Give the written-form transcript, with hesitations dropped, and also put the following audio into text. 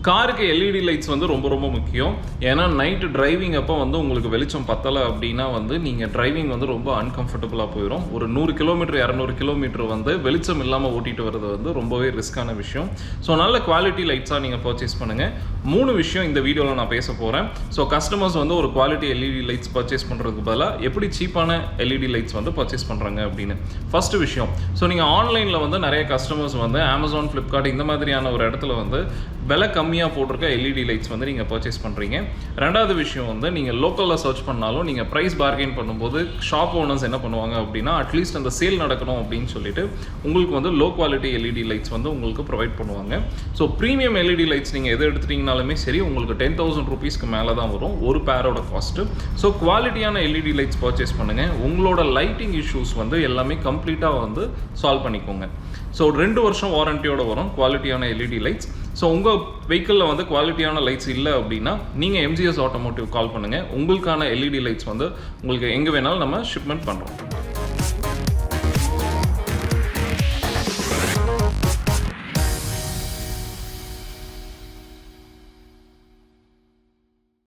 காருக்கு LED lights வந்து ரொம்ப ரொம்ப முக்கியம். ஏன்னா நைட்டு டிரைவிங் அப்போ வந்து உங்களுக்கு வெளிச்சம் பத்தலை அப்படின்னா வந்து நீங்கள் டிரைவிங் வந்து ரொம்ப அன்கம்ஃபர்டபுளாக போயிடும். ஒரு 100 கிலோமீட்டர் 200 கிலோமீட்டர் வந்து வெளிச்சம் இல்லாமல் ஓட்டிகிட்டு வர்றது வந்து ரொம்பவே ரிஸ்க்கான விஷயம். ஸோ நல்ல குவாலிட்டி லைட்ஸாக நீங்கள் பர்ச்சேஸ் பண்ணுங்கள். 3 விஷயம் இந்த வீடியோவில் நான் பேச போகிறேன். ஸோ கஸ்டமர்ஸ் வந்து ஒரு குவாலிட்டி எல்இடி லைட்ஸ் பர்ச்சேஸ் பண்ணுறதுக்கு பதிலாக எப்படி சீப்பான எல்இடி லைட்ஸ் வந்து பர்ச்சேஸ் பண்ணுறாங்க அப்படின்னு. ஃபஸ்ட்டு விஷயம், ஸோ நீங்கள் ஆன்லைனில் வந்து நிறைய கஸ்டமர்ஸ் வந்து அமேசான், ஃப்ளிப்கார்ட் இந்த மாதிரியான ஒரு இடத்துல வந்து விலை கம்மியாக போட்டிருக்க எல்இடி லைட்ஸ் வந்து நீங்கள் பர்ச்சேஸ் பண்ணுறீங்க. ரெண்டாவது விஷயம் வந்து நீங்கள் லோக்கலில் சர்ச் பண்ணாலும் நீங்கள் ப்ரைஸ் பார்கெயின் பண்ணும்போது ஷாப் ஓனர்ஸ் என்ன பண்ணுவாங்க அப்படின்னா அட்லீஸ்ட் அந்த சேல் நடக்கணும் அப்படின்னு சொல்லிட்டு உங்களுக்கு வந்து லோ குவாலிட்டி எல்இடி லைட்ஸ் வந்து உங்களுக்கு ப்ரொவைட் பண்ணுவாங்க. ஸோ ப்ரீமியம் எல்இடி லைட்ஸ் நீங்கள் எது எடுத்துட்டிங்கனாலுமே சரி உங்களுக்கு 10,000 ரூபீஸ்க்கு மேலே தான் வரும் ஒரு பேரோட காஸ்ட்டு. ஸோ குவாலிட்டியான எல்இடி லைட்ஸ் பர்ச்சேஸ் பண்ணுங்கள். உங்களோட லைட்டிங் இஷ்யூஸ் வந்து எல்லாமே கம்ப்ளீட்டாக வந்து சால்வ் பண்ணிக்கோங்க. ஸோ 2 வருஷம் வாரண்டியோட வரும் குவாலிட்டியான எல்இடி லைட்ஸ். ஸோ உங்கள் வெஹிக்கிளில் வந்து குவாலிட்டியான லைட்ஸ் இல்லை அப்படின்னா நீங்கள் MGS ஆட்டோமோட்டிவ் கால் பண்ணுங்கள். உங்களுக்கான எல்இடி லைட்ஸ் வந்து உங்களுக்கு எங்கே வேணாலும் நம்ம ஷிப்மெண்ட் பண்ணுறோம்.